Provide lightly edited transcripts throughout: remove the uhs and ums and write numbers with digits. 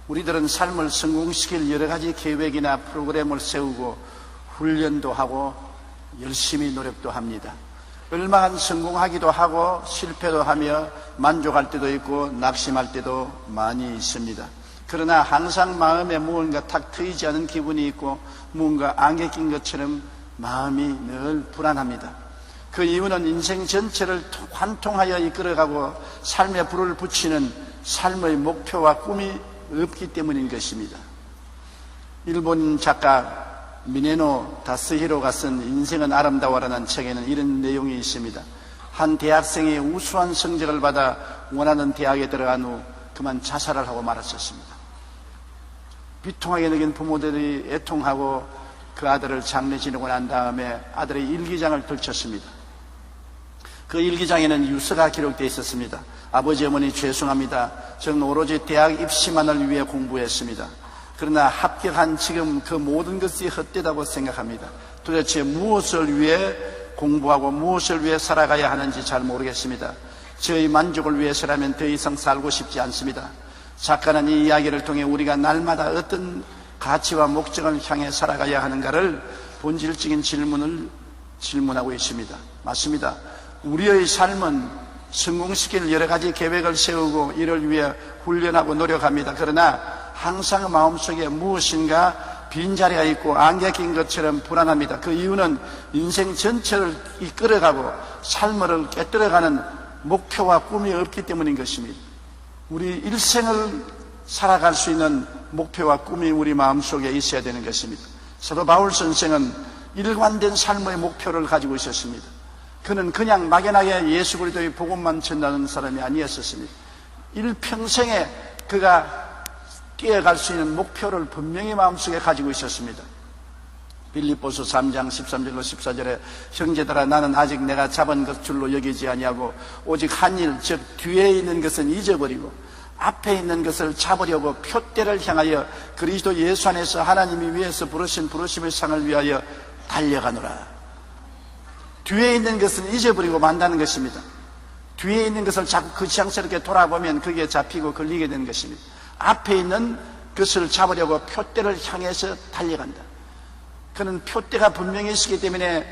우리들은 삶을 성공시킬 여러 가지 계획이나 프로그램을 세우고 훈련도 하고 열심히 노력도 합니다. 얼마간 성공하기도 하고 실패도 하며 만족할 때도 있고 낙심할 때도 많이 있습니다. 그러나 항상 마음에 무언가 탁 트이지 않은 기분이 있고 무언가 안개 낀 것처럼 마음이 늘 불안합니다. 그 이유는 인생 전체를 관통하여 이끌어가고 삶에 불을 붙이는 삶의 목표와 꿈이 없기 때문인 것입니다. 일본 작가 미네노 다스히로가 쓴 인생은 아름다워라는 책에는 이런 내용이 있습니다. 한 대학생이 우수한 성적을 받아 원하는 대학에 들어간 후 그만 자살을 하고 말았었습니다. 비통하게 느낀 부모들이 애통하고 그 아들을 장례 지내고 난 다음에 아들의 일기장을 펼쳤습니다. 그 일기장에는 유서가 기록되어 있었습니다. 아버지 어머니 죄송합니다. 저는 오로지 대학 입시만을 위해 공부했습니다. 그러나 합격한 지금 그 모든 것이 헛되다고 생각합니다. 도대체 무엇을 위해 공부하고 무엇을 위해 살아가야 하는지 잘 모르겠습니다. 저의 만족을 위해서라면 더 이상 살고 싶지 않습니다. 작가는 이 이야기를 통해 우리가 날마다 어떤 가치와 목적을 향해 살아가야 하는가를 본질적인 질문을 질문하고 있습니다. 맞습니다. 우리의 삶은 성공시킬 여러 가지 계획을 세우고 이를 위해 훈련하고 노력합니다. 그러나 항상 마음속에 무엇인가 빈자리가 있고 안개 낀 것처럼 불안합니다. 그 이유는 인생 전체를 이끌어가고 삶을 깨뜨려가는 목표와 꿈이 없기 때문인 것입니다. 우리 일생을 살아갈 수 있는 목표와 꿈이 우리 마음속에 있어야 되는 것입니다. 사도 바울 선생은 일관된 삶의 목표를 가지고 있었습니다. 그는 그냥 막연하게 예수 그리스도의 복음만 전하는 사람이 아니었습니다. 일평생에 그가 뛰어갈 수 있는 목표를 분명히 마음속에 가지고 있었습니다. 빌립보서 3장 13절로 14절에 형제들아 나는 아직 내가 잡은 것 줄로 여기지 아니하고 오직 한 일 즉 뒤에 있는 것은 잊어버리고 앞에 있는 것을 잡으려고 표대를 향하여 그리스도 예수 안에서 하나님이 위에서 부르신 부르심의 상을 위하여 달려가노라. 뒤에 있는 것은 잊어버리고 만다는 것입니다. 뒤에 있는 것을 자꾸 거지장스럽게 돌아보면 그게 잡히고 걸리게 되는 것입니다. 앞에 있는 것을 잡으려고 표대를 향해서 달려간다. 그는 표대가 분명히 있기 때문에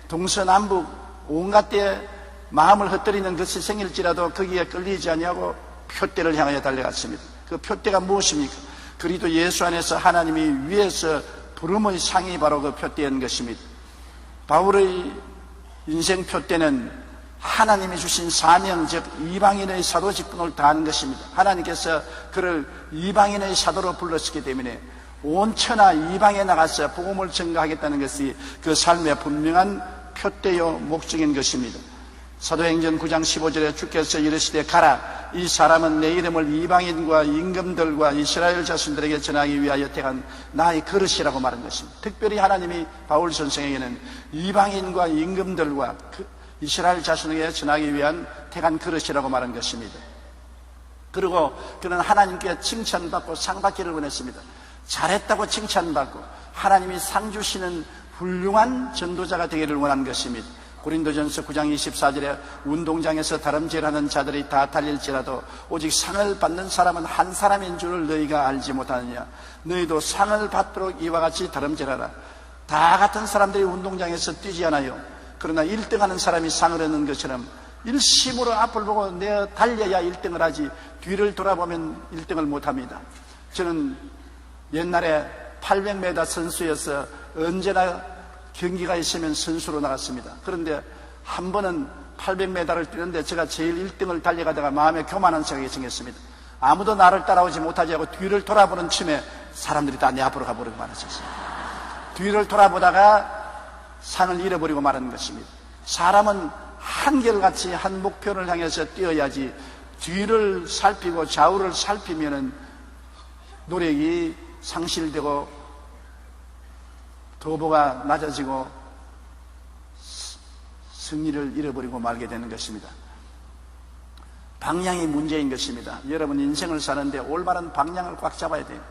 동서남북 온갖 데 마음을 흩뜨리는 것이 생길지라도 거기에 끌리지 아니하고 표대를 향하여 달려갔습니다. 그 표대가 무엇입니까? 그리스도 예수 안에서 하나님이 위에서 부름의 상이 바로 그 표대인 것입니다. 바울의 인생 표대는 하나님이 주신 사명, 즉 이방인의 사도 직분을 다하는 것입니다. 하나님께서 그를 이방인의 사도로 불렀기 때문에 온 천하 이방에 나가서 복음을 전가하겠다는 것이 그 삶의 분명한 표대요 목적인 것입니다. 사도행전 9장 15절에 주께서 이르시되 가라, 이 사람은 내 이름을 이방인과 임금들과 이스라엘 자손들에게 전하기 위하여 택한 나의 그릇이라고 말한 것입니다. 특별히 하나님이 바울 선생에게는 이방인과 임금들과 이스라엘 자손에게 전하기 위한 택한 그릇이라고 말한 것입니다. 그리고 그는 하나님께 칭찬받고 상 받기를 원했습니다. 잘했다고 칭찬받고 하나님이 상 주시는 훌륭한 전도자가 되기를 원한 것입니다. 고린도전서 9장 24절에 운동장에서 다름질하는 자들이 다 달릴지라도 오직 상을 받는 사람은 한 사람인 줄을 너희가 알지 못하느냐. 너희도 상을 받도록 이와 같이 다름질하라. 다 같은 사람들이 운동장에서 뛰지 않아요. 그러나 1등하는 사람이 상을 얻는 것처럼 일심으로 앞을 보고 내가 달려야 1등을 하지 뒤를 돌아보면 1등을 못합니다. 저는 옛날에 800m 선수여서 언제나 경기가 있으면 선수로 나갔습니다. 그런데 한 번은 800m를 뛰는데 제가 제일 1등을 달려가다가 마음에 교만한 생각이 생겼습니다. 아무도 나를 따라오지 못하지 하고 뒤를 돌아보는 쯤에 사람들이 다 내 앞으로 가버리고 말았었습니다. 뒤를 돌아보다가 상을 잃어버리고 말하는 것입니다. 사람은 한결같이 한 목표를 향해서 뛰어야지 뒤를 살피고 좌우를 살피면은 노력이 상실되고 도보가 낮아지고 승리를 잃어버리고 말게 되는 것입니다. 방향이 문제인 것입니다. 여러분 인생을 사는데 올바른 방향을 꽉 잡아야 돼요.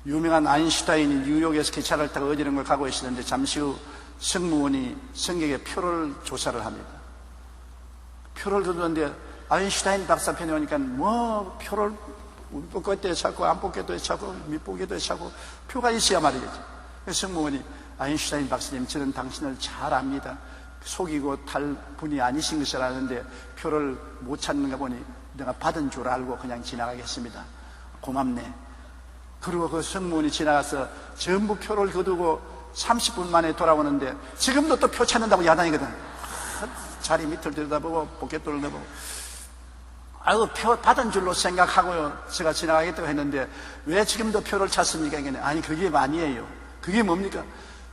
유명한 아인슈타인이 뉴욕에서 기차를 타고 어디론가 걸 가고 있었는데 잠시 후 승무원이 승객의 표를 조사를 합니다. 표를 줬는데 아인슈타인 박사편에 오니까 뭐 표를 뽑을 때 찾고 안 뽑을 때 찾고 밑보기 때 찾고 표가 있어야 말이겠죠. 그래서 승무원이 아인슈타인 박사님, 저는 당신을 잘 압니다. 속이고 탈 분이 아니신 것을 아는데 표를 못 찾는가 보니 내가 받은 줄 알고 그냥 지나가겠습니다. 고맙네. 그리고 그 승무원이 지나가서 전부 표를 거두고 30분 만에 돌아오는데 지금도 또 표 찾는다고 야단이거든. 자리 밑을 들여다보고 포켓돌을 넣어보고 아이고 표 받은 줄로 생각하고요 제가 지나가겠다고 했는데 왜 지금도 표를 찾습니까? 아니 그게 아니에요. 그게 뭡니까?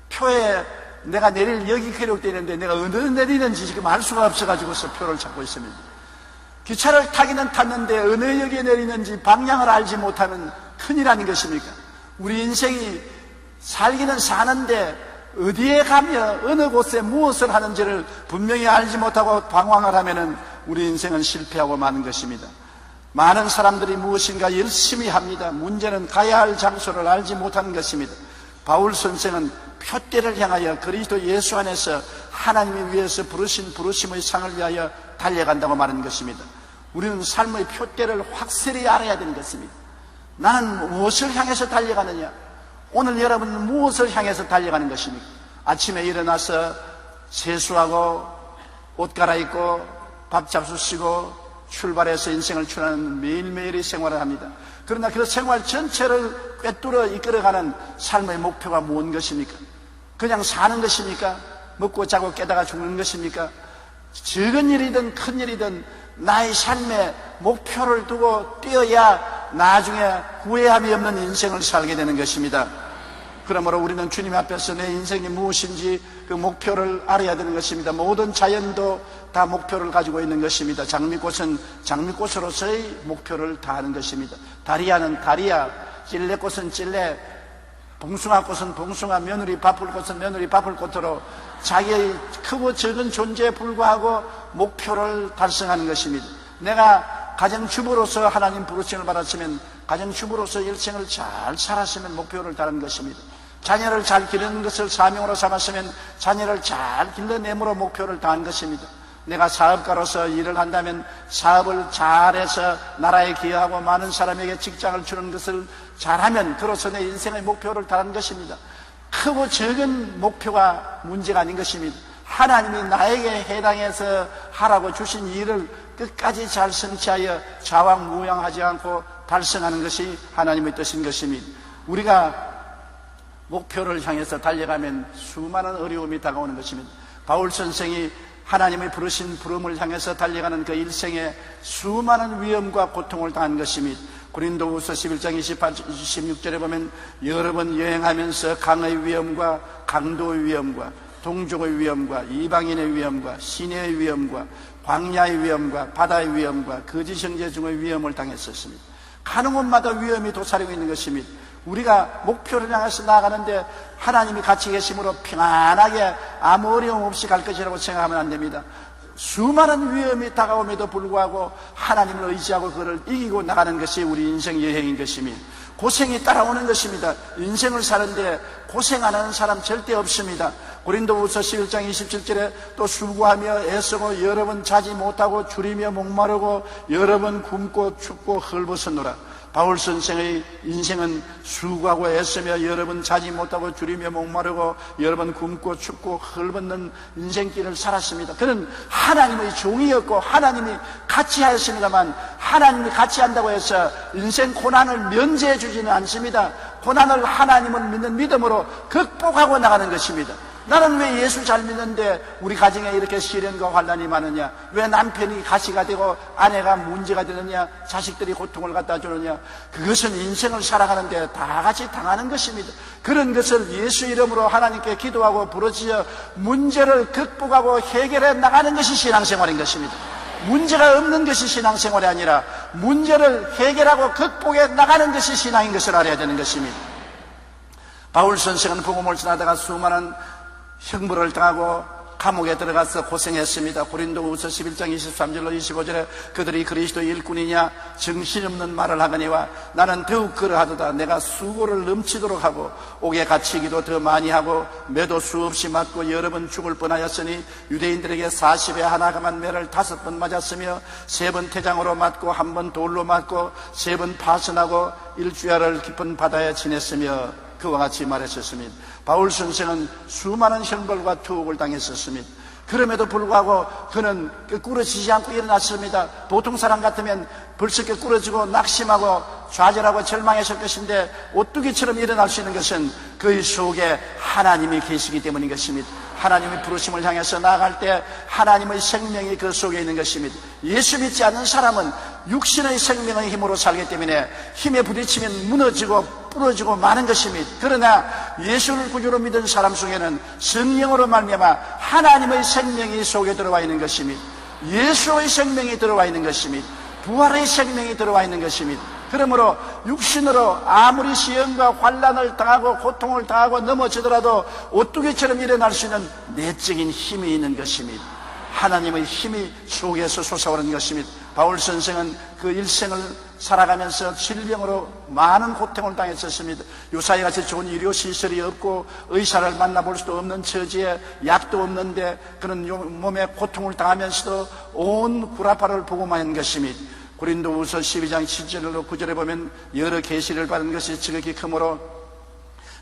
표에 내가 내릴 역이 기록되어 있는데 내가 어느 내리는지 지금 알 수가 없어가지고서 표를 찾고 있습니다. 기차를 타기는 탔는데 어느 역에 내리는지 방향을 알지 못하면 큰일 아닌 것입니까? 우리 인생이 살기는 사는데 어디에 가며 어느 곳에 무엇을 하는지를 분명히 알지 못하고 방황을 하면은 우리 인생은 실패하고 마는 것입니다. 많은 사람들이 무엇인가 열심히 합니다. 문제는 가야 할 장소를 알지 못하는 것입니다. 바울 선생은 표대를 향하여 그리스도 예수 안에서 하나님이 위해서 부르신 부르심의 상을 위하여 달려간다고 말하는 것입니다. 우리는 삶의 표대를 확실히 알아야 되는 것입니다. 나는 무엇을 향해서 달려가느냐? 오늘 여러분은 무엇을 향해서 달려가는 것입니까? 아침에 일어나서 세수하고 옷 갈아입고 밥 잡수시고 출발해서 인생을 추구하는 매일매일의 생활을 합니다. 그러나 그 생활 전체를 꿰뚫어 이끌어가는 삶의 목표가 무슨 것입니까? 그냥 사는 것입니까? 먹고 자고 깨다가 죽는 것입니까? 적은 일이든 큰 일이든 나의 삶에 목표를 두고 뛰어야 나중에 후회함이 없는 인생을 살게 되는 것입니다. 그러므로 우리는 주님 앞에서 내 인생이 무엇인지 그 목표를 알아야 되는 것입니다. 모든 자연도 다 목표를 가지고 있는 것입니다. 장미꽃은 장미꽃으로서의 목표를 다하는 것입니다. 다리아는 다리아, 찔레꽃은 찔레, 봉숭아꽃은 봉숭아, 며느리 바풀꽃은 며느리 바풀꽃으로 자기의 크고 적은 존재에 불구하고 목표를 달성하는 것입니다. 내가 가정주부로서 하나님 부르심을 받았으면 가정주부로서 일생을 잘 살았으면 목표를 다하는 것입니다. 자녀를 잘 기르는 것을 사명으로 삼았으면 자녀를 잘 길러내므로 목표를 다한 것입니다. 내가 사업가로서 일을 한다면 사업을 잘해서 나라에 기여하고 많은 사람에게 직장을 주는 것을 잘하면 그로서 내 인생의 목표를 다한 것입니다. 크고 적은 목표가 문제가 아닌 것입니다. 하나님이 나에게 해당해서 하라고 주신 일을 끝까지 잘 성취하여 좌왕무양하지 않고 달성하는 것이 하나님의 뜻인 것입니다. 우리가 목표를 향해서 달려가면 수많은 어려움이 다가오는 것입니다. 바울 선생이 하나님의 부르신 부름을 향해서 달려가는 그 일생에 수많은 위험과 고통을 당한 것입니다. 고린도후서 11장 26절에 보면 여러 번 여행하면서 강의 위험과 강도의 위험과 동족의 위험과 이방인의 위험과 시내의 위험과 광야의 위험과 바다의 위험과 거짓 형제 중의 위험을 당했었습니다. 가는 곳마다 위험이 도사리고 있는 것입니다. 우리가 목표를 향해서 나아가는데 하나님이 같이 계심으로 평안하게 아무 어려움 없이 갈 것이라고 생각하면 안 됩니다. 수많은 위험이 다가옴에도 불구하고 하나님을 의지하고 그를 이기고 나가는 것이 우리 인생 여행인 것입니다. 고생이 따라오는 것입니다. 인생을 사는데 고생 안 하는 사람 절대 없습니다. 고린도후서 11장 27절에 또 수고하며 애쓰고 여러 번 자지 못하고 줄이며 목마르고 여러 번 굶고 춥고 헐벗었노라. 바울 선생의 인생은 수고하고 애쓰며 여러 번 자지 못하고 줄이며 목마르고 여러 번 굶고 춥고 헐벗는 인생길을 살았습니다. 그는 하나님의 종이었고 하나님이 같이 하였습니다만 하나님이 같이 한다고 해서 인생 고난을 면제해 주지는 않습니다. 고난을 하나님을 믿는 믿음으로 극복하고 나가는 것입니다. 나는 왜 예수 잘 믿는데 우리 가정에 이렇게 시련과 환난이 많으냐? 왜 남편이 가시가 되고 아내가 문제가 되느냐? 자식들이 고통을 갖다 주느냐? 그것은 인생을 살아가는데 다 같이 당하는 것입니다. 그런 것을 예수 이름으로 하나님께 기도하고 부르짖어 문제를 극복하고 해결해 나가는 것이 신앙생활인 것입니다. 문제가 없는 것이 신앙생활이 아니라 문제를 해결하고 극복해 나가는 것이 신앙인 것을 알아야 되는 것입니다. 바울 선생은 복음을 전하다가 수많은 형벌을 당하고 감옥에 들어가서 고생했습니다. 고린도후서 11장 23절로 25절에 그들이 그리스도 일꾼이냐 정신없는 말을 하거니와 나는 더욱 그러하도다. 내가 수고를 넘치도록 하고 옥에 갇히기도 더 많이 하고 매도 수없이 맞고 여러 번 죽을 뻔하였으니 유대인들에게 40에 하나가만 매를 5번 맞았으며 3번 태장으로 맞고 1번 돌로 맞고 3번 파선하고 일주야를 깊은 바다에 지냈으며 그와 같이 말했었습니다. 바울 선생은 수많은 형벌과 투옥을 당했었습니다. 그럼에도 불구하고 그는 꾸러지지 않고 일어났습니다. 보통 사람 같으면 벌써 꾸러지고 낙심하고 좌절하고 절망했을 것인데 오뚜기처럼 일어날 수 있는 것은 그의 속에 하나님이 계시기 때문인 것입니다. 하나님의 부르심을 향해서 나아갈 때 하나님의 생명이 그 속에 있는 것입니다. 예수 믿지 않는 사람은 육신의 생명의 힘으로 살기 때문에 힘에 부딪히면 무너지고 부러지고 마는 것입니다. 그러나 예수를 구주로 믿은 사람 속에는 성령으로 말미암아 하나님의 생명이 속에 들어와 있는 것입니다. 예수의 생명이 들어와 있는 것입니다. 부활의 생명이 들어와 있는 것입니다. 그러므로 육신으로 아무리 시험과 환난을 당하고 고통을 당하고 넘어지더라도 오뚜기처럼 일어날 수 있는 내적인 힘이 있는 것입니다. 하나님의 힘이 속에서 솟아오르는 것입니다. 바울 선생은 그 일생을 살아가면서 질병으로 많은 고통을 당했었습니다. 요사이 같이 좋은 의료시설이 없고 의사를 만나볼 수도 없는 처지에 약도 없는데 그런 몸에 고통을 당하면서도 온 구라파를 보고만 한 것입니다. 고린도후서 12장 7절로 9절에 보면 여러 계시를 받은 것이 지극히 크므로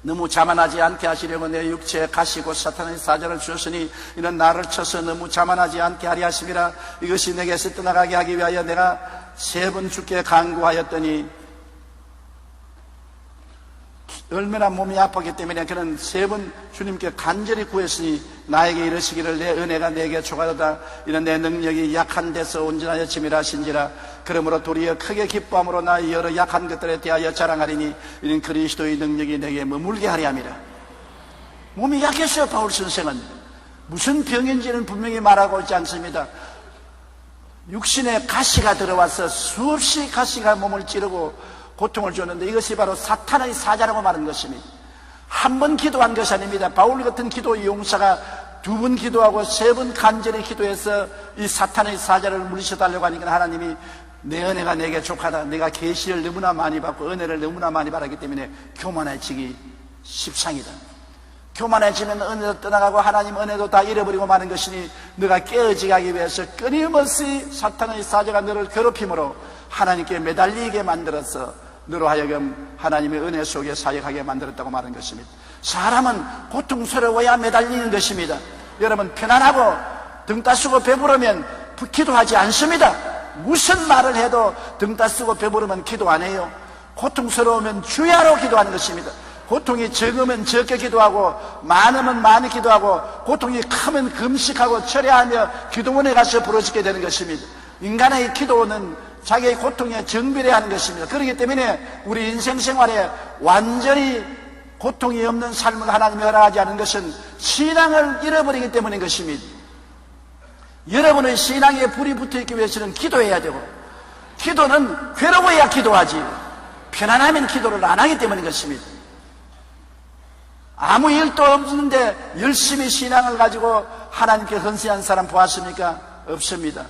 너무 자만하지 않게 하시려고 내 육체에 가시고 사탄의 사자를 주었으니 이는 나를 쳐서 너무 자만하지 않게 하리 하심이라. 이것이 내게서 떠나가게 하기 위하여 내가 3번 주께 간구하였더니 얼마나 몸이 아팠기 때문에 그는 3번 주님께 간절히 구했으니 나에게 이르시기를 내 은혜가 내게 족하도다. 이는 내 능력이 약한 데서 온전하여 짐이라 하신지라. 그러므로 도리어 크게 기뻐함으로 나의 여러 약한 것들에 대하여 자랑하리니 이는 그리스도의 능력이 내게 머물게 하리 함이라. 몸이 약했어요. 바울 선생은 무슨 병인지는 분명히 말하고 있지 않습니다. 육신에 가시가 들어와서 수없이 가시가 몸을 찌르고 고통을 줬는데 이것이 바로 사탄의 사자라고 말하는 것입니다. 한 번 기도한 것이 아닙니다. 바울 같은 기도 용사가 2번 기도하고 3번 간절히 기도해서 이 사탄의 사자를 물리쳐달라고 하니까 하나님이 내 은혜가 내게 족하다. 내가 계시를 너무나 많이 받고 은혜를 너무나 많이 받았기 때문에 교만해지기 십상이다. 교만해지면 은혜도 떠나가고 하나님 은혜도 다 잃어버리고 마는 것이니 너가 깨어지게 하기 위해서 끊임없이 사탄의 사자가 너를 괴롭힘으로 하나님께 매달리게 만들어서 너로 하여금 하나님의 은혜 속에 사역하게 만들었다고 말하는 것입니다. 사람은 고통스러워야 매달리는 것입니다. 여러분 편안하고 등 따쓰고 배부르면 기도하지 않습니다. 무슨 말을 해도 등 따쓰고 배부르면 기도 안 해요. 고통스러우면 주야로 기도하는 것입니다. 고통이 적으면 적게 기도하고 많으면 많이 기도하고 고통이 크면 금식하고 철야하며 기도원에 가서 부르짖게 되는 것입니다. 인간의 기도는 자기의 고통에 정비해야 하는 것입니다. 그렇기 때문에 우리 인생 생활에 완전히 고통이 없는 삶을 하나님이 허락하지 않은 것은 신앙을 잃어버리기 때문인 것입니다. 여러분의 신앙에 불이 붙어있기 위해서는 기도해야 되고 기도는 괴로워야 기도하지 편안하면 기도를 안 하기 때문인 것입니다. 아무 일도 없는데 열심히 신앙을 가지고 하나님께 헌신한 사람 보았습니까? 없습니다.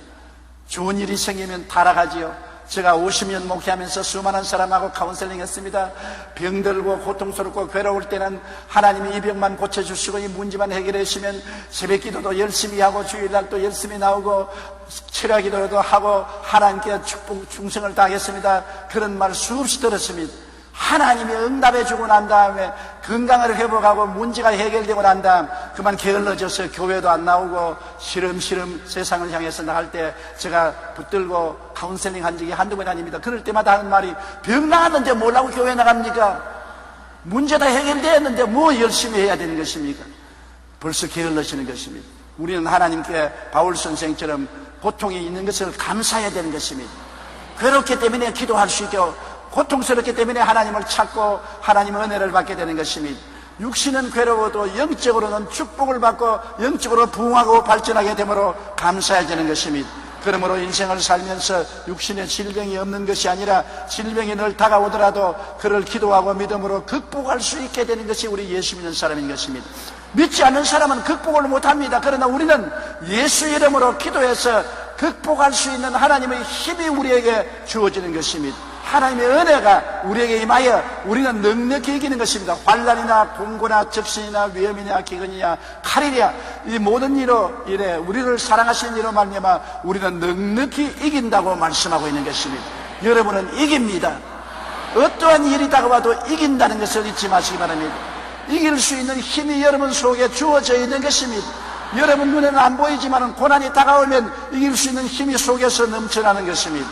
좋은 일이 생기면 타락하지요. 제가 50년 목회하면서 수많은 사람하고 카운셀링 했습니다. 병들고 고통스럽고 괴로울 때는 하나님이 이 병만 고쳐주시고 이 문제만 해결해 주시면 새벽 기도도 열심히 하고 주일날도 열심히 나오고 철야 기도도 하고 하나님께 축복 충성을 다하겠습니다. 그런 말 수없이 들었습니다. 하나님이 응답해 주고 난 다음에 건강을 회복하고 문제가 해결되고 난 다음 그만 게을러져서 교회도 안 나오고 시름시름 세상을 향해서 나갈 때 제가 붙들고 카운셀링 한 적이 한두 번이 아닙니다. 그럴 때마다 하는 말이 병 나았는데 뭐라고 교회 나갑니까? 문제 다 해결되었는데 뭐 열심히 해야 되는 것입니까? 벌써 게을러지는 것입니다. 우리는 하나님께 바울 선생처럼 고통이 있는 것을 감사해야 되는 것입니다. 괴롭기 때문에 기도할 수 있고 고통스럽기 때문에 하나님을 찾고 하나님의 은혜를 받게 되는 것입니다. 육신은 괴로워도 영적으로는 축복을 받고 영적으로 부흥하고 발전하게 되므로 감사해야 되는 것입니다. 그러므로 인생을 살면서 육신에 질병이 없는 것이 아니라 질병이 늘 다가오더라도 그를 기도하고 믿음으로 극복할 수 있게 되는 것이 우리 예수 믿는 사람인 것입니다. 믿지 않는 사람은 극복을 못합니다. 그러나 우리는 예수 이름으로 기도해서 극복할 수 있는 하나님의 힘이 우리에게 주어지는 것입니다. 하나님의 은혜가 우리에게 임하여 우리는 넉넉히 이기는 것입니다. 환난이나 공고나 적신이나 위험이나 기근이나 칼이냐 이 모든 일로 이래 우리를 사랑하시는 이로 말미암아 우리는 넉넉히 이긴다고 말씀하고 있는 것입니다. 여러분은 이깁니다. 어떠한 일이 다가와도 이긴다는 것을 잊지 마시기 바랍니다. 이길 수 있는 힘이 여러분 속에 주어져 있는 것입니다. 여러분 눈에는 안 보이지만 고난이 다가오면 이길 수 있는 힘이 속에서 넘쳐나는 것입니다.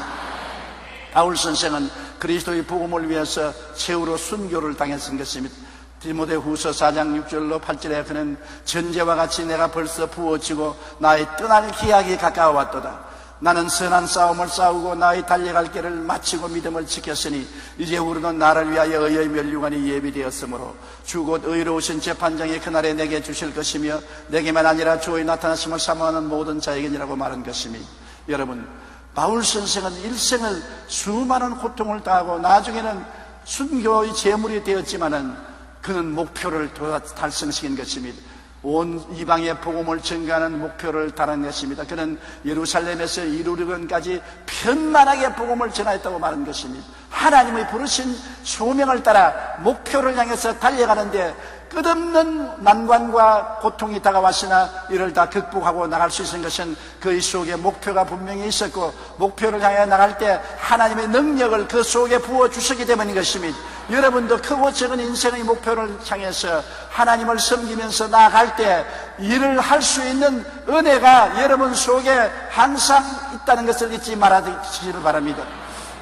바울 선생은 그리스도의 복음을 위해서 최후로 순교를 당했던 것입니다. 디모데후서 4장 6절로 8절에 그는 전제와 같이 내가 벌써 부어지고 나의 떠날 기약이 가까워왔도다. 나는 선한 싸움을 싸우고 나의 달려갈 길을 마치고 믿음을 지켰으니 이제 우리는 나를 위하여 의의 면류관이 예비되었으므로 주 곧 의로우신 재판장이 그날에 내게 주실 것이며 내게만 아니라 주의 나타나심을 사모하는 모든 자에게니라고 말한 것입니다. 여러분, 바울 선생은 일생을 수많은 고통을 당하고 나중에는 순교의 제물이 되었지만은 그는 목표를 달성시킨 것입니다. 온 이방의 복음을 전가하는 목표를 달아냈습니다. 그는 예루살렘에서 이루리건까지 편만하게 복음을 전하였다고 말한 것입니다. 하나님의 부르신 소명을 따라 목표를 향해서 달려가는데 끝없는 난관과 고통이 다가왔으나 이를 다 극복하고 나갈 수 있는 것은 그의 속에 목표가 분명히 있었고 목표를 향해 나갈 때 하나님의 능력을 그 속에 부어주시기 때문인 것입니다. 여러분도 크고 작은 인생의 목표를 향해서 하나님을 섬기면서 나아갈 때 일을 할 수 있는 은혜가 여러분 속에 항상 있다는 것을 잊지 말아주시기를 바랍니다.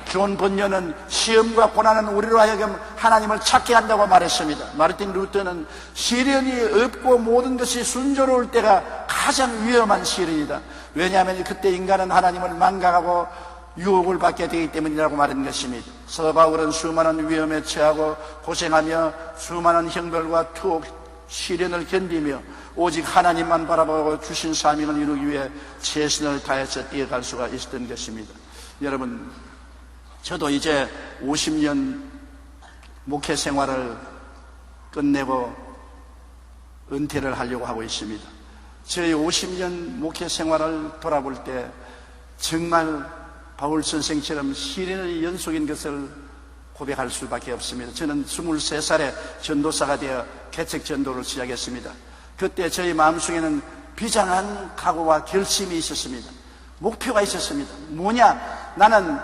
존 번연은 시험과 고난은 우리로 하여금 하나님을 찾게 한다고 말했습니다. 마르틴 루터는 시련이 없고 모든 것이 순조로울 때가 가장 위험한 시련이다. 왜냐하면 그때 인간은 하나님을 망각하고 유혹을 받게 되기 때문이라고 말한 것입니다. 서도 바울은 수많은 위험에 처하고 고생하며 수많은 형벌과 투옥, 시련을 견디며 오직 하나님만 바라보고 주신 사명을 이루기 위해 최선을 다해서 뛰어갈 수가 있었던 것입니다. 여러분, 저도 이제 50년 목회 생활을 끝내고 은퇴를 하려고 하고 있습니다. 저희 50년 목회 생활을 돌아볼 때 정말 바울 선생처럼 시련의 연속인 것을 고백할 수밖에 없습니다. 저는 23살에 전도사가 되어 개척 전도를 시작했습니다. 그때 저희 마음속에는 비장한 각오와 결심이 있었습니다. 목표가 있었습니다. 뭐냐? 나는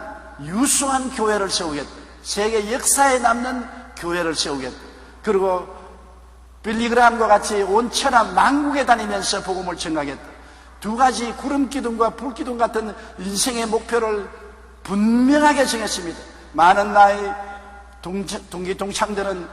유수한 교회를 세우겠다. 세계 역사에 남는 교회를 세우겠다. 그리고 빌리그람과 같이 온 천하 만국에 다니면서 복음을 전하겠다. 두 가지 구름기둥과 불기둥 같은 인생의 목표를 분명하게 정했습니다. 많은 나의 동기 동창들은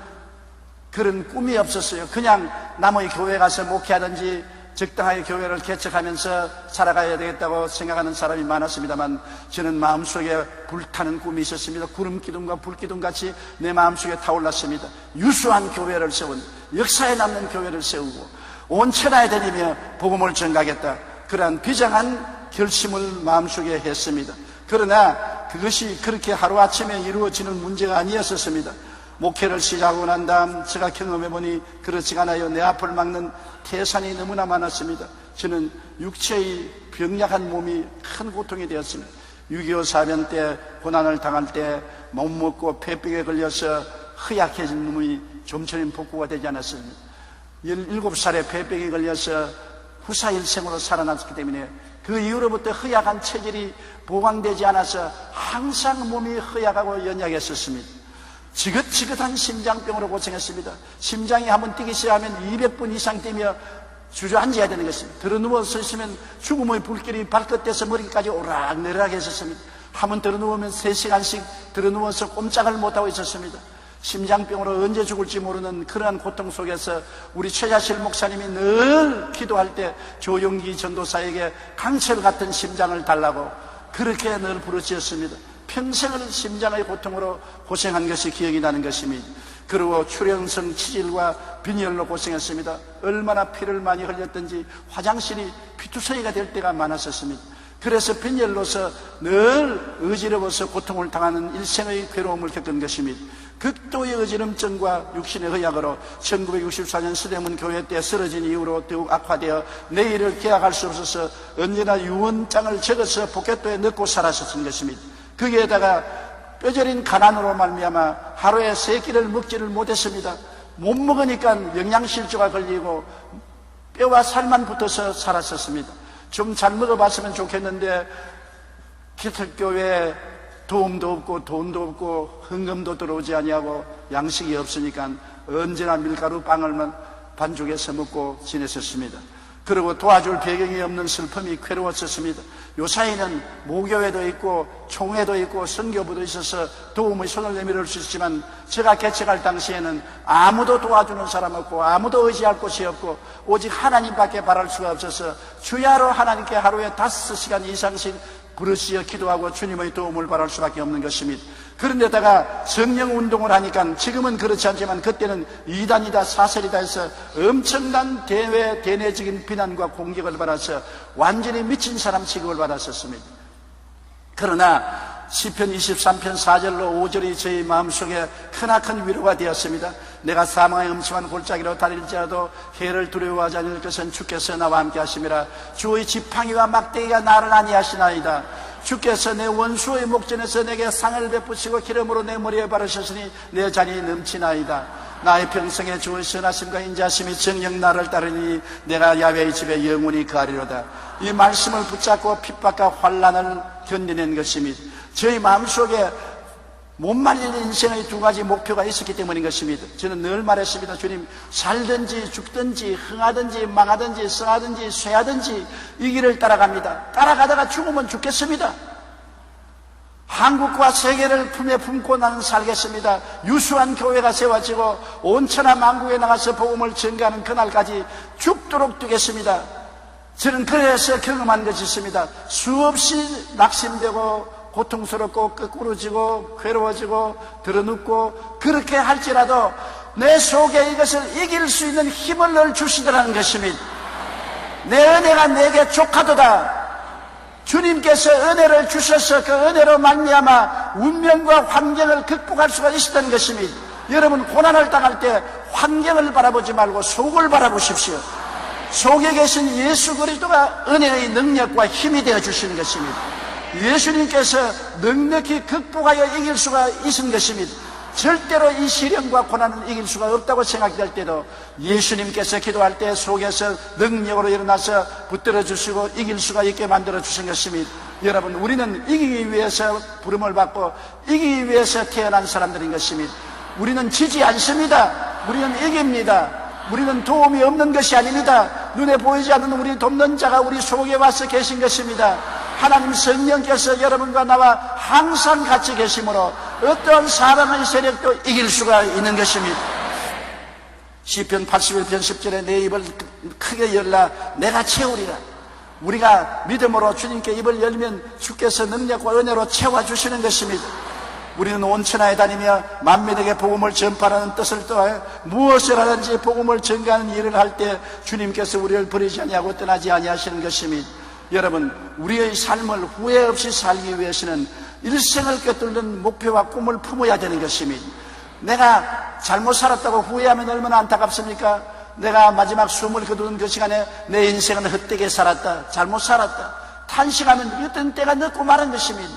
그런 꿈이 없었어요. 그냥 남의 교회 가서 목회하든지 적당하게 교회를 개척하면서 살아가야 되겠다고 생각하는 사람이 많았습니다만 저는 마음속에 불타는 꿈이 있었습니다. 구름기둥과 불기둥같이 내 마음속에 타올랐습니다. 유수한 교회를 세운, 역사에 남는 교회를 세우고 온 천하에 다니며 복음을 전가하겠다. 그러한 비장한 결심을 마음속에 했습니다. 그러나 그것이 그렇게 하루아침에 이루어지는 문제가 아니었었습니다. 목회를 시작하고 난 다음 제가 경험해보니 그렇지 않아요. 내 앞을 막는 태산이 너무나 많았습니다. 저는 육체의 병약한 몸이 큰 고통이 되었습니다. 6.25 사변 때 고난을 당할 때 못 먹고 폐병에 걸려서 허약해진 몸이 좀처럼 복구가 되지 않았습니다. 17살에 폐병에 걸려서 후사일생으로 살아났기 때문에 그 이후로부터 허약한 체질이 보강되지 않아서 항상 몸이 허약하고 연약했었습니다. 지긋지긋한 심장병으로 고생했습니다. 심장이 한번 뛰기 시작하면 200분 이상 뛰며 주저앉아야 되는 것입니다. 들어누워서 있으면 죽음의 불길이 발끝에서 머리까지 오락내락 했었습니다. 한번 들어누우면 3시간씩 들어누워서 꼼짝을 못하고 있었습니다. 심장병으로 언제 죽을지 모르는 그러한 고통 속에서 우리 최자실 목사님이 늘 기도할 때 조용기 전도사에게 강철 같은 심장을 달라고 그렇게 늘 부르짖었습니다. 평생을 심장의 고통으로 고생한 것이 기억이 나는 것입니다. 그리고 출혈성 치질과 빈혈로 고생했습니다. 얼마나 피를 많이 흘렸든지 화장실이 피투성이가 될 때가 많았었습니다. 그래서 빈혈로서 늘 어지러워서 고통을 당하는 일생의 괴로움을 겪은 것입니다. 극도의 어지럼증과 육신의 허약으로 1964년 서대문 교회 때 쓰러진 이후로 더욱 악화되어 내일을 기약할 수 없어서 언제나 유언장을 적어서 포켓도에 넣고 살았었던 것입니다. 거기에다가 뼈저린 가난으로 말미암아 하루에 3끼를 먹지를 못했습니다. 못 먹으니까 영양실조가 걸리고 뼈와 살만 붙어서 살았었습니다. 좀 잘 먹어봤으면 좋겠는데 기틀교회에 도움도 없고 돈도 없고 헌금도 들어오지 아니하고 양식이 없으니까 언제나 밀가루 빵을만 반죽해서 먹고 지냈었습니다. 그리고 도와줄 배경이 없는 슬픔이 괴로웠었습니다. 요사이는 모교회도 있고 총회도 있고 선교부도 있어서 도움의 손을 내밀을 수 있지만 제가 개척할 당시에는 아무도 도와주는 사람 없고 아무도 의지할 곳이 없고 오직 하나님밖에 바랄 수가 없어서 주야로 하나님께 하루에 5시간 이상씩 부르짖어 기도하고 주님의 도움을 바랄 수밖에 없는 것입니다. 그런데다가 성령 운동을 하니까 지금은 그렇지 않지만 그때는 이단이다 사설이다 해서 엄청난 대내적인 비난과 공격을 받아서 완전히 미친 사람 취급을 받았었습니다. 그러나 시편 23편 4절로 5절이 저희 마음속에 크나큰 위로가 되었습니다. 내가 사망의 음침한 골짜기로 다닐지라도 해를 두려워하지 않을 것은 주께서 나와 함께 하심이라. 주의 지팡이와 막대기가 나를 안위하시나이다. 주께서 내 원수의 목전에서 내게 상을 베푸시고 기름으로 내 머리에 바르셨으니 내 잔이 넘치나이다. 나의 평생에 주의 선하심과 인자심이 정녕 나를 따르니 내가 야훼의 집에 영원히 거하리로다. 이 말씀을 붙잡고 핍박과 환난을 견뎌낸 것입니다. 저희 마음속에 못 말리는 인생의 2가지 목표가 있었기 때문인 것입니다. 저는 늘 말했습니다. 주님, 살든지 죽든지 흥하든지 망하든지 성하든지 쇠하든지 이 길을 따라갑니다. 따라가다가 죽으면 죽겠습니다. 한국과 세계를 품에 품고 나는 살겠습니다. 유수한 교회가 세워지고 온 천하 만국에 나가서 복음을 전가하는 그날까지 죽도록 뛰겠습니다. 저는 그래서 경험한 것이 있습니다. 수없이 낙심되고 고통스럽고 거꾸로지고 괴로워지고 드러눕고 그렇게 할지라도 내 속에 이것을 이길 수 있는 힘을 늘 주시더라는 것입니다. 내 은혜가 내게 족하도다. 주님께서 은혜를 주셔서 그 은혜로 말미암아 운명과 환경을 극복할 수가 있었던 것입니다. 여러분, 고난을 당할 때 환경을 바라보지 말고 속을 바라보십시오. 속에 계신 예수 그리스도가 은혜의 능력과 힘이 되어 주시는 것입니다. 예수님께서 넉넉히 극복하여 이길 수가 있는 것입니다. 절대로 이 시련과 고난을 이길 수가 없다고 생각될 때도 예수님께서 기도할 때 속에서 능력으로 일어나서 붙들어 주시고 이길 수가 있게 만들어 주신 것입니다. 여러분, 우리는 이기기 위해서 부름을 받고 이기기 위해서 태어난 사람들인 것입니다. 우리는 지지 않습니다. 우리는 이깁니다. 우리는 도움이 없는 것이 아닙니다. 눈에 보이지 않는 우리 돕는 자가 우리 속에 와서 계신 것입니다. 하나님 성령께서 여러분과 나와 항상 같이 계시므로 어떠한 사람의 세력도 이길 수가 있는 것입니다. 시편 81편 10절에 내 입을 크게 열라 내가 채우리라. 우리가 믿음으로 주님께 입을 열면 주께서 능력과 은혜로 채워주시는 것입니다. 우리는 온 천하에 다니며 만민에게 복음을 전파하는 뜻을 떠해 무엇을 하든지 복음을 전가하는 일을 할 때 주님께서 우리를 버리지 아니하고 떠나지 아니하시는 것입니다. 여러분, 우리의 삶을 후회 없이 살기 위해서는 일생을 꿰뚫는 목표와 꿈을 품어야 되는 것입니다. 내가 잘못 살았다고 후회하면 얼마나 안타깝습니까? 내가 마지막 숨을 거두는 그 시간에 내 인생은 헛되게 살았다, 잘못 살았다 탄식하면 어떤 때가 늦고 마는 것입니다.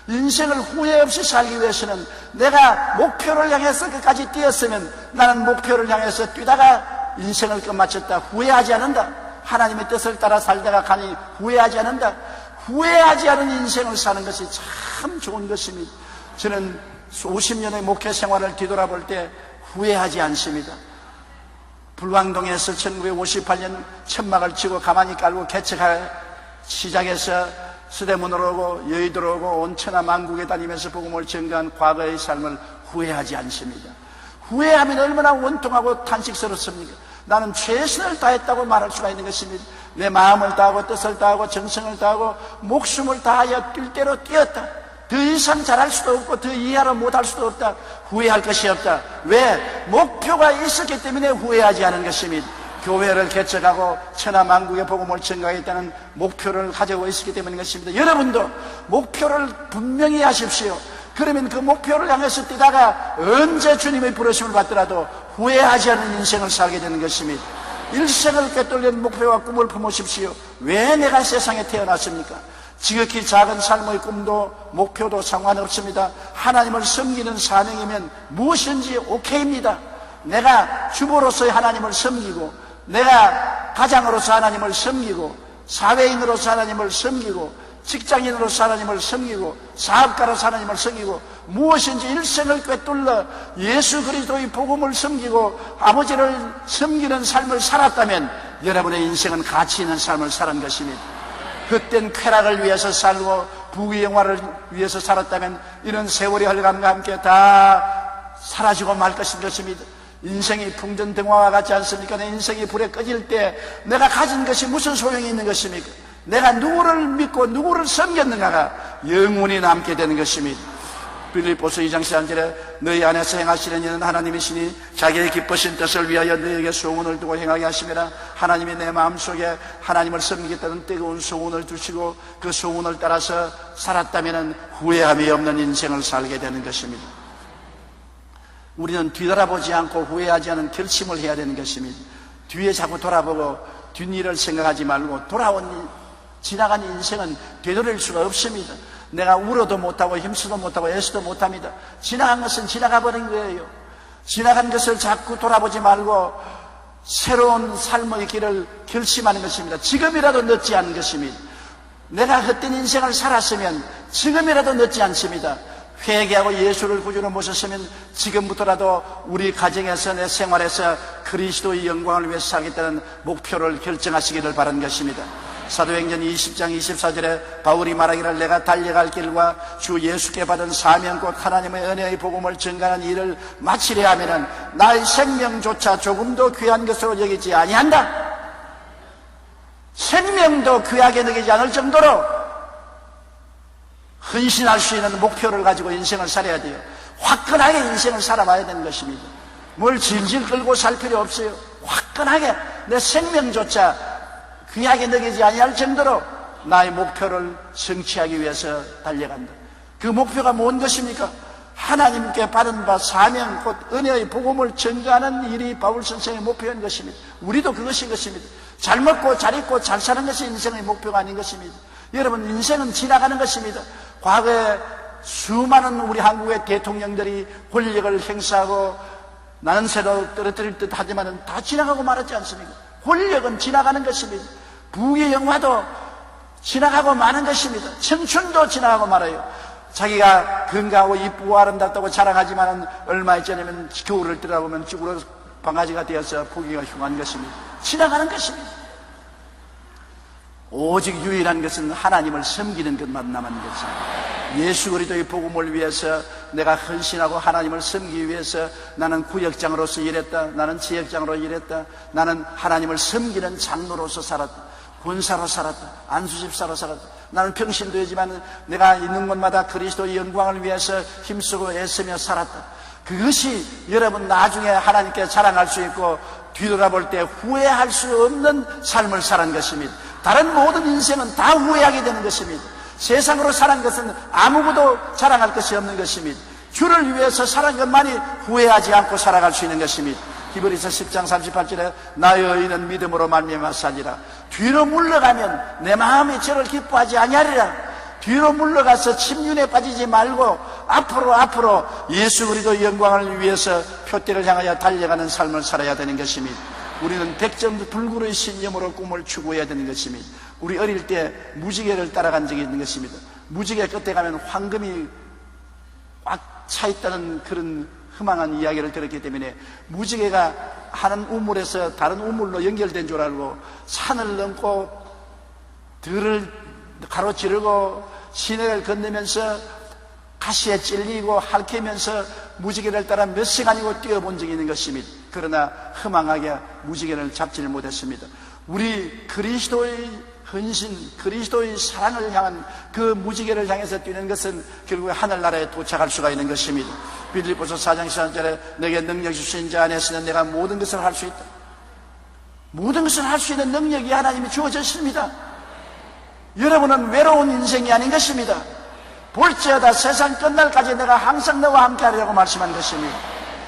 인생을 후회 없이 살기 위해서는 내가 목표를 향해서 끝까지 뛰었으면 나는 목표를 향해서 뛰다가 인생을 끝마쳤다 후회하지 않는다. 하나님의 뜻을 따라 살다가 가니 후회하지 않는다. 후회하지 않은 인생을 사는 것이 참 좋은 것입니다. 저는 50년의 목회 생활을 뒤돌아볼 때 후회하지 않습니다. 불광동에서 1958년 천막을 치고 가만히 깔고 개척할 시작해서 서대문으로 오고 여의도로 오고 온 천하 만국에 다니면서 복음을 전가한 과거의 삶을 후회하지 않습니다. 후회하면 얼마나 원통하고 탄식스럽습니까? 나는 최선을 다했다고 말할 수가 있는 것입니다. 내 마음을 다하고 뜻을 다하고 정성을 다하고 목숨을 다하여 뛸 대로 뛰었다. 더 이상 잘할 수도 없고 더 이하로 못할 수도 없다. 후회할 것이 없다. 왜? 목표가 있었기 때문에 후회하지 않은 것입니다. 교회를 개척하고 천하만국의 복음을 전가하겠다는 목표를 가지고 있었기 때문인 것입니다. 여러분도 목표를 분명히 하십시오. 그러면 그 목표를 향해서 뛰다가 언제 주님의 부르심을 받더라도 후회하지 않는 인생을 살게 되는 것입니다. 일생을 꿰뚫는 목표와 꿈을 품으십시오. 왜 내가 세상에 태어났습니까? 지극히 작은 삶의 꿈도 목표도 상관없습니다. 하나님을 섬기는 사명이면 무엇인지 오케이입니다. 내가 주부로서의 하나님을 섬기고, 내가 가장으로서 하나님을 섬기고, 사회인으로서 하나님을 섬기고, 직장인으로서 하나님을 섬기고, 사업가로서 하나님을 섬기고, 무엇인지 일생을 꿰뚫러 예수 그리스도의 복음을 섬기고 아버지를 섬기는 삶을 살았다면 여러분의 인생은 가치 있는 삶을 살은 것입니다. 그땐 쾌락을 위해서 살고 부귀 영화를 위해서 살았다면 이런 세월의 혈감과 함께 다 사라지고 말 것입니다. 인생이 풍전등화와 같지 않습니까? 내 인생이 불에 꺼질 때 내가 가진 것이 무슨 소용이 있는 것입니까? 내가 누구를 믿고 누구를 섬겼는가가 영원히 남게 되는 것입니다. 빌립보서 2장 13절에 너희 안에서 행하시는 이는 하나님이시니 자기의 기쁘신 뜻을 위하여 너희에게 소원을 두고 행하게 하심이라. 하나님이 내 마음속에 하나님을 섬기겠다는 뜨거운 소원을 두시고 그 소원을 따라서 살았다면 후회함이 없는 인생을 살게 되는 것입니다. 우리는 뒤돌아보지 않고 후회하지 않은 결심을 해야 되는 것입니다. 뒤에 자꾸 돌아보고 뒷일을 생각하지 말고 지나간 인생은 되돌릴 수가 없습니다. 내가 울어도 못하고 힘쓰도 못하고 애써도 못합니다. 지나간 것은 지나가 버린 거예요. 지나간 것을 자꾸 돌아보지 말고 새로운 삶의 길을 결심하는 것입니다. 지금이라도 늦지 않은 것입니다. 내가 헛된 인생을 살았으면 지금이라도 늦지 않습니다. 회개하고 예수를 구주로 모셨으면 지금부터라도 우리 가정에서 내 생활에서 그리스도의 영광을 위해서 살겠다는 목표를 결정하시기를 바라는 것입니다. 사도행전 20장 24절에 바울이 말하기를 내가 달려갈 길과 주 예수께 받은 사명 곧 하나님의 은혜의 복음을 전가하는 일을 마치려 하면은 나의 생명조차 조금도 귀한 것으로 여기지 아니한다. 생명도 귀하게 여기지 않을 정도로 헌신할 수 있는 목표를 가지고 인생을 살아야 돼요. 화끈하게 인생을 살아봐야 되는 것입니다. 뭘 질질 끌고 살 필요 없어요. 화끈하게 내 생명조차 귀하게 여기지 아니할 정도로 나의 목표를 성취하기 위해서 달려간다. 그 목표가 뭔 것입니까? 하나님께 받은 바 사명 곧 은혜의 복음을 전가하는 일이 바울 선생의 목표인 것입니다. 우리도 그것인 것입니다. 잘 먹고 잘 입고 잘 사는 것이 인생의 목표가 아닌 것입니다. 여러분, 인생은 지나가는 것입니다. 과거에 수많은 우리 한국의 대통령들이 권력을 행사하고 나는 새로 떨어뜨릴 듯 하지만 다 지나가고 말았지 않습니까? 권력은 지나가는 것입니다. 부귀 영화도 지나가고 마는 것입니다. 청춘도 지나가고 말아요. 자기가 건강하고 이쁘고 아름답다고 자랑하지만 얼마 있잖아면 겨울을 들어보면 쭈그러 방아지가 되어서 보기가 흉한 것입니다. 지나가는 것입니다. 오직 유일한 것은 하나님을 섬기는 것만 남은 것입니다. 예수 그리스도의 복음을 위해서 내가 헌신하고 하나님을 섬기기 위해서 나는 구역장으로서 일했다. 나는 지역장으로 일했다. 나는 하나님을 섬기는 장로로서 살았다. 군사로 살았다. 안수집사로 살았다. 나는 평신도 되지만 내가 있는 곳마다 그리스도의 영광을 위해서 힘쓰고 애쓰며 살았다. 그것이 여러분 나중에 하나님께 자랑할 수 있고 뒤돌아볼 때 후회할 수 없는 삶을 살은 것입니다. 다른 모든 인생은 다 후회하게 되는 것입니다. 세상으로 살은 것은 아무것도 자랑할 것이 없는 것입니다. 주를 위해서 살은 것만이 후회하지 않고 살아갈 수 있는 것입니다. 히브리서 10장 38절에 나의 의인은 믿음으로 말미암아 살리라. 뒤로 물러가면 내 마음이 저를 기뻐하지 아니하리라. 뒤로 물러가서 침륜에 빠지지 말고 앞으로 예수 그리스도의 영광을 위해서 표대를 향하여 달려가는 삶을 살아야 되는 것입니다. 우리는 백전불구의 신념으로 꿈을 추구해야 되는 것입니다. 우리 어릴 때 무지개를 따라간 적이 있는 것입니다. 무지개 끝에 가면 황금이 꽉 차 있다는 그런 희망한 이야기를 들었기 때문에 무지개가 한 우물에서 다른 우물로 연결된 줄 알고 산을 넘고 들을 가로지르고 시내를 건너면서 가시에 찔리고 핥히면서 무지개를 따라 몇 시간이고 뛰어본 적이 있는 것입니다. 그러나 허망하게 무지개를 잡지를 못했습니다. 우리 그리스도의 헌신, 그리스도의 사랑을 향한 그 무지개를 향해서 뛰는 것은 결국 하늘나라에 도착할 수가 있는 것입니다. 빌립보서 4장 13절에 내게 능력 주신 자 안에서는 내가 모든 것을 할 수 있다. 모든 것을 할 수 있는 능력이 하나님이 주어졌습니다. 여러분은 외로운 인생이 아닌 것입니다. 볼지어다 세상 끝날까지 내가 항상 너와 함께 하리라고 말씀한 것입니다.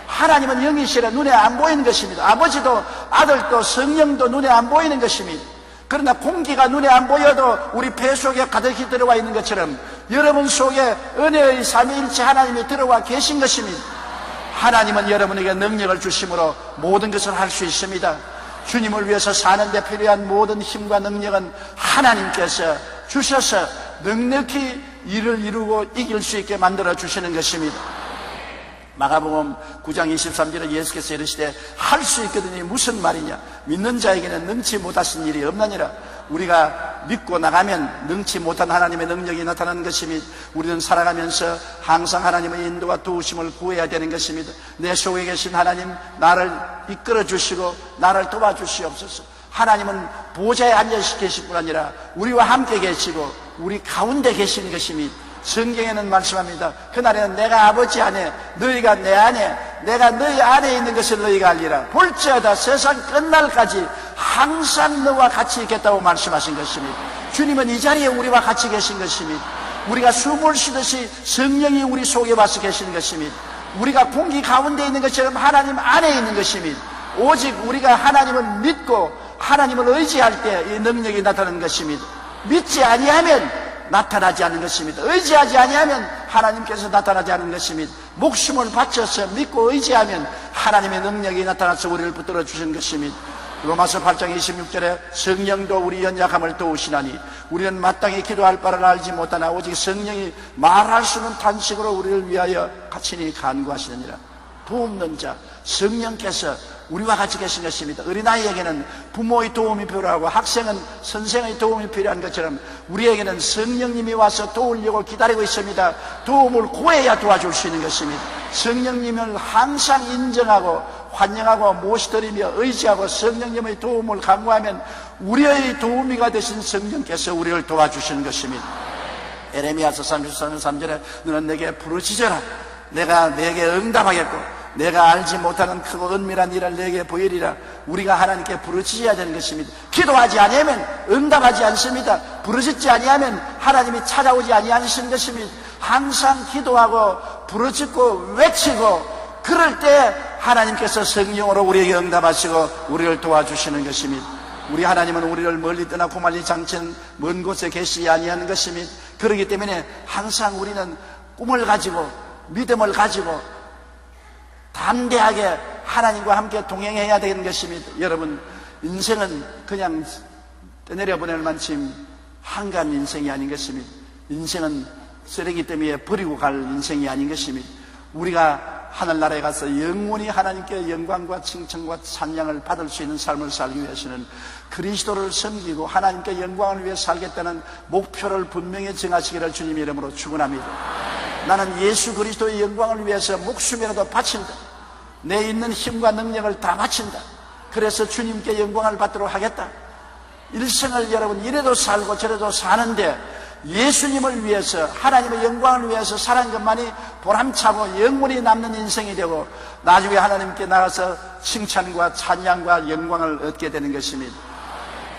하나님은 영이시라 눈에 안 보이는 것입니다. 아버지도 아들도 성령도 눈에 안 보이는 것입니다. 그러나 공기가 눈에 안 보여도 우리 배 속에 가득히 들어와 있는 것처럼 여러분 속에 은혜의 삼위일체 하나님이 들어와 계신 것입니다. 하나님은 여러분에게 능력을 주심으로 모든 것을 할 수 있습니다. 주님을 위해서 사는 데 필요한 모든 힘과 능력은 하나님께서 주셔서 넉넉히 일을 이루고 이길 수 있게 만들어 주시는 것입니다. 마가복음 9장 23절에 예수께서 이르시되 할 수 있거든요. 무슨 말이냐? 믿는 자에게는 능치 못하신 일이 없느니라. 우리가 믿고 나가면 능치 못한 하나님의 능력이 나타나는 것입니다. 우리는 살아가면서 항상 하나님의 인도와 도우심을 구해야 되는 것입니다. 내 속에 계신 하나님, 나를 이끌어 주시고 나를 도와주시옵소서. 하나님은 보좌에 앉아 계실 뿐 아니라 우리와 함께 계시고 우리 가운데 계신 것입니다. 성경에는 말씀합니다. 그날에는 내가 아버지 안에 너희가 내 안에 내가 너희 안에 있는 것을 너희가 알리라. 볼지어다 세상 끝날까지 항상 너와 같이 있겠다고 말씀하신 것입니다. 주님은 이 자리에 우리와 같이 계신 것입니다. 우리가 숨을 쉬듯이 성령이 우리 속에 와서 계시는 것입니다. 우리가 공기 가운데 있는 것처럼 하나님 안에 있는 것입니다. 오직 우리가 하나님을 믿고 하나님을 의지할 때 이 능력이 나타나는 것입니다. 믿지 아니하면 나타나지 않는 것입니다. 의지하지 아니하면 하나님께서 나타나지 않는 것입니다. 목숨을 바쳐서 믿고 의지하면 하나님의 능력이 나타나서 우리를 붙들어 주시는 것입니다. 로마서 8장 26절에 성령도 우리 연약함을 도우시나니 우리는 마땅히 기도할 바를 알지 못하나 오직 성령이 말할 수 있는 탄식으로 우리를 위하여 가친히 간구하시느니라. 도움는 자 성령께서 우리와 같이 계신 것입니다. 어린아이에게는 부모의 도움이 필요하고 학생은 선생의 도움이 필요한 것처럼 우리에게는 성령님이 와서 도우려고 기다리고 있습니다. 도움을 구해야 도와줄 수 있는 것입니다. 성령님을 항상 인정하고 환영하고 모시드리며 의지하고 성령님의 도움을 간구하면 우리의 도우미가 되신 성령께서 우리를 도와주시는 것입니다. 에레미야서 33장 3절에 너는 내게 부르짖어라. 내가 내게 응답하겠고 내가 알지 못하는 크고 은밀한 일을 내게 보이리라. 우리가 하나님께 부르짖어야 되는 것입니다. 기도하지 아니하면 응답하지 않습니다. 부르짖지 아니하면 하나님이 찾아오지 아니하시는 것입니다. 항상 기도하고 부르짖고 외치고 그럴 때 하나님께서 성령으로 우리에게 응답하시고 우리를 도와주시는 것입니다. 우리 하나님은 우리를 멀리 떠나 고말리 장천 먼 곳에 계시지 아니하는 것입니다. 그렇기 때문에 항상 우리는 꿈을 가지고 믿음을 가지고 담대하게 하나님과 함께 동행해야 되는 것입니다. 여러분, 인생은 그냥 떠내려보낼 만큼 한가한 인생이 아닌 것입니다. 인생은 쓰레기 때문에 버리고 갈 인생이 아닌 것입니다. 우리가 하늘나라에 가서 영원히 하나님께 영광과 칭찬과 찬양을 받을 수 있는 삶을 살기 위해서는 그리스도를 섬기고 하나님께 영광을 위해 살겠다는 목표를 분명히 정하시기를 주님 이름으로 축원합니다. 나는 예수 그리스도의 영광을 위해서 목숨이라도 바친다. 내 있는 힘과 능력을 다 바친다. 그래서 주님께 영광을 받도록 하겠다. 일생을 여러분 이래도 살고 저래도 사는데 예수님을 위해서 하나님의 영광을 위해서 살아는 것만이 보람차고 영원히 남는 인생이 되고 나중에 하나님께 나가서 칭찬과 찬양과 영광을 얻게 되는 것입니다.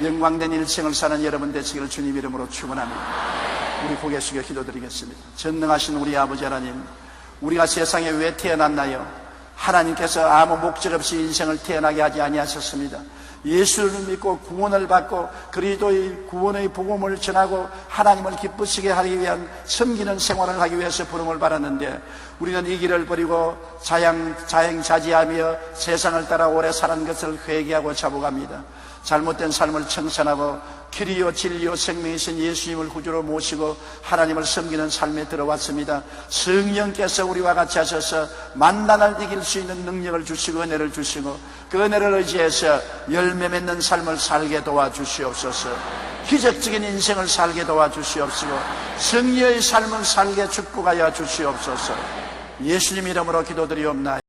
영광된 일생을 사는 여러분 되시기를 주님 이름으로 축원합니다. 우리 고개 숙여 기도드리겠습니다. 전능하신 우리 아버지 하나님, 우리가 세상에 왜 태어났나요? 하나님께서 아무 목적 없이 인생을 태어나게 하지 아니하셨습니다. 예수를 믿고 구원을 받고 그리스도의 구원의 복음을 전하고 하나님을 기쁘시게 하기 위한 섬기는 생활을 하기 위해서 부름을 받았는데 우리는 이 길을 버리고 자행자지하며 세상을 따라 오래 사는 것을 회개하고 자복합니다. 잘못된 삶을 청산하고 길이요 진리요 생명이신 예수님을 구주로 모시고 하나님을 섬기는 삶에 들어왔습니다. 성령께서 우리와 같이 하셔서 만난을 이길 수 있는 능력을 주시고 은혜를 주시고 그 은혜를 의지해서 열매 맺는 삶을 살게 도와주시옵소서. 기적적인 인생을 살게 도와주시옵시고 성령의 삶을 살게 축복하여 주시옵소서. 예수님 이름으로 기도드리옵나이다.